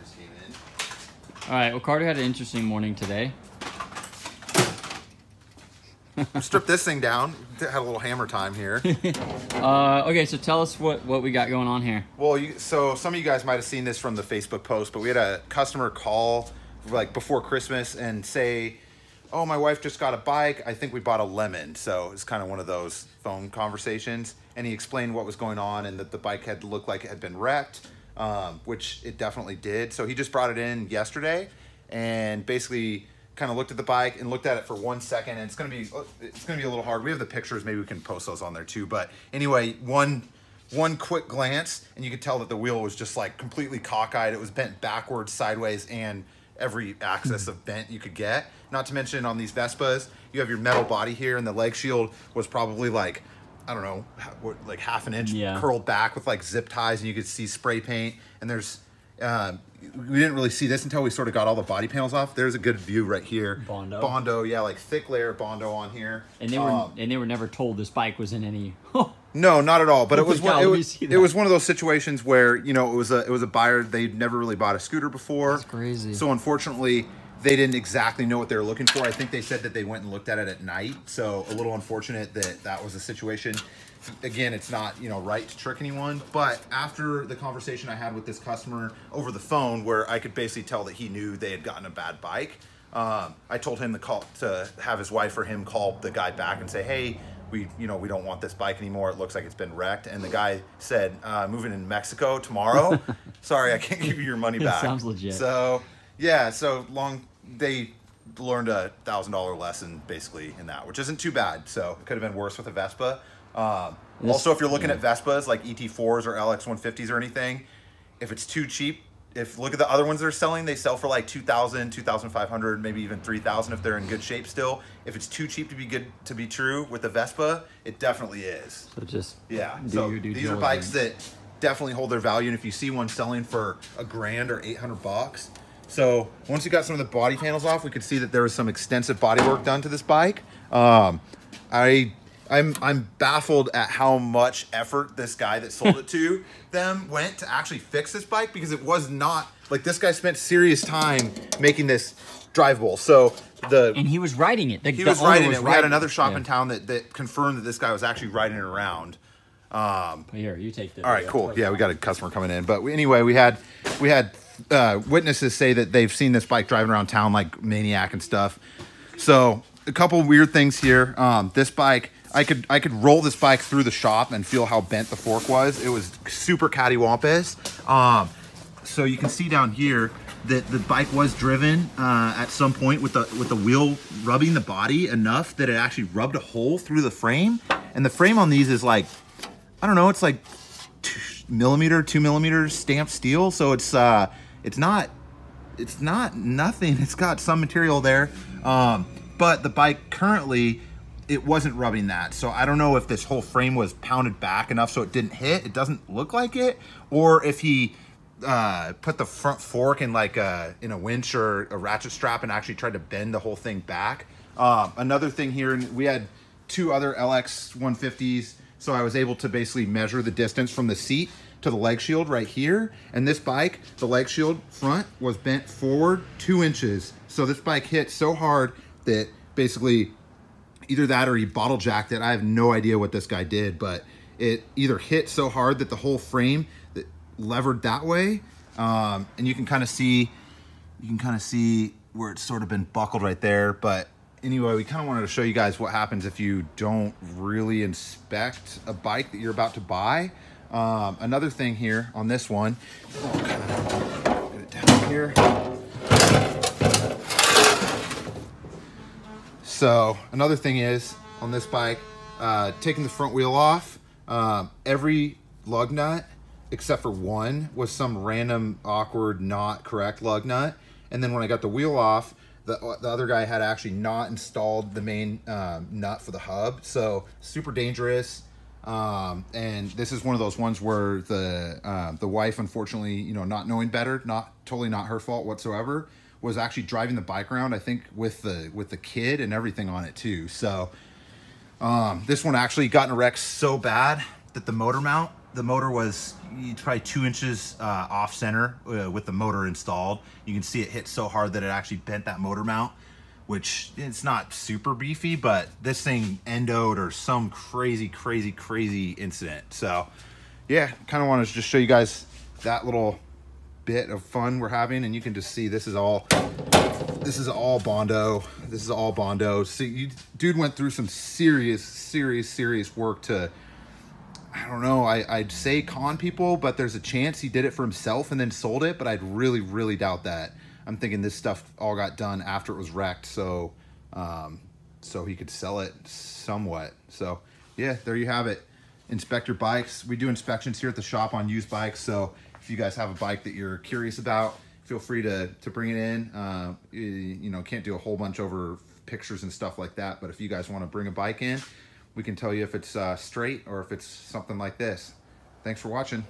just came in. All right, well, Carter had an interesting morning today. Strip this thing down. Had a little hammer time here. Okay, so tell us what we got going on here. Well, so some of you guys might have seen this from the Facebook post, but we had a customer call like before Christmas and say, oh, my wife just got a bike. I think we bought a lemon. So it's kind of one of those phone conversations. And he explained what was going on and that the bike had looked like it had been wrecked, which it definitely did. So he just brought it in yesterday and basically kind of looked at the bike and looked at it for 1 second. And it's gonna be a little hard. We have the pictures. Maybe we can post those on there too. But anyway, one quick glance and you could tell that the wheel was just like completely cockeyed. It was bent backwards, sideways, and every axis of bent you could get. Not to mention on these Vespas, you have your metal body here and the leg shield was probably like, I don't know, like half an inch curled back with like zip ties, and you could see spray paint. And there's, we didn't really see this until we sort of got all the body panels off. There's a good view right here. Bondo, yeah, like thick layer of Bondo on here. And they were never told this bike was in any. No, not at all. But it was one of those situations where, you know, it was a buyer. They'd never really bought a scooter before. That's crazy. So unfortunately, they didn't exactly know what they were looking for. I think they said that they went and looked at it at night. So a little unfortunate that was the situation. Again, it's not, you know, right to trick anyone. But after the conversation I had with this customer over the phone, where I could basically tell that he knew they had gotten a bad bike, I told him to have his wife or him call the guy back and say, hey, we don't want this bike anymore. It looks like it's been wrecked. And the guy said, moving in Mexico tomorrow. Sorry, I can't give you your money back. Sounds legit. So yeah, they learned a $1,000 lesson basically in that, which isn't too bad. So it could have been worse with a Vespa. Also, if you're looking at Vespas like ET4s or LX150s or anything, if it's too cheap, look at the other ones they're selling, they sell for like $2,000, $2,500, maybe even $3,000 if they're in good shape still. If it's too cheap to be true with the Vespa, it definitely is. So just these are bikes that definitely hold their value. And if you see one selling for $1,000 or $800, so once you got some of the body panels off, we could see that there was some extensive body work done to this bike. I'm baffled at how much effort this guy that sold it to them went to actually fix this bike, because it was not like, this guy spent serious time making this drivable. So and he was riding it. He was riding it. We had another shop in town that confirmed that this guy was actually riding it around. Here, you take this. All right, cool. Yeah, we got a customer coming in, but anyway, we had witnesses say that they've seen this bike driving around town like maniac and stuff. So a couple weird things here. This bike, I could roll this bike through the shop and feel how bent the fork was. It was super cattywampus. So you can see down here that the bike was driven at some point with the wheel rubbing the body enough that it actually rubbed a hole through the frame. And the frame on these is like, I don't know, it's like 2 millimeter stamped steel. So it's not nothing. It's got some material there. But the bike currently, it wasn't rubbing that. So I don't know if this whole frame was pounded back enough so it didn't hit. It doesn't look like it. Or if he put the front fork in like in a winch or a ratchet strap and actually tried to bend the whole thing back. Another thing here, we had 2 other LX 150s. So I was able to basically measure the distance from the seat to the leg shield right here. And this bike, the leg shield front was bent forward 2 inches. So this bike hit so hard that basically either that or he bottle jacked it. I have no idea what this guy did, but it either hit so hard that the whole frame levered that way. And you can kind of see where it's sort of been buckled right there. But anyway, we kind of wanted to show you guys what happens if you don't really inspect a bike that you're about to buy. Another thing here on this one, get it down here. So another thing is on this bike, taking the front wheel off, every lug nut except for one was some random awkward not correct lug nut. And then when I got the wheel off, the other guy had actually not installed the main nut for the hub. So super dangerous. And this is one of those ones where the wife, unfortunately, you know, not knowing better, totally not her fault whatsoever, was actually driving the bike around, I think with the kid and everything on it too. So this one actually got in a wreck so bad that the motor mount the motor was probably 2 inches off center with the motor installed. You can see it hit so hard that it actually bent that motor mount, which it's not super beefy, but this thing endoed or some crazy incident. So yeah, kind of want to just show you guys that little bit of fun we're having, and you can just see this is all Bondo. This is all Bondo. See, dude went through some serious work to, I don't know, I'd say con people, but there's a chance he did it for himself and then sold it, but I'd really doubt that. I'm thinking this stuff all got done after it was wrecked, so so he could sell it somewhat. So yeah, there you have it. Inspect your bikes. We do inspections here at the shop on used bikes, so if you guys have a bike that you're curious about, feel free to bring it in. You know, can't do a whole bunch over pictures and stuff like that, but if you guys want to bring a bike in, we can tell you if it's straight or if it's something like this. Thanks for watching.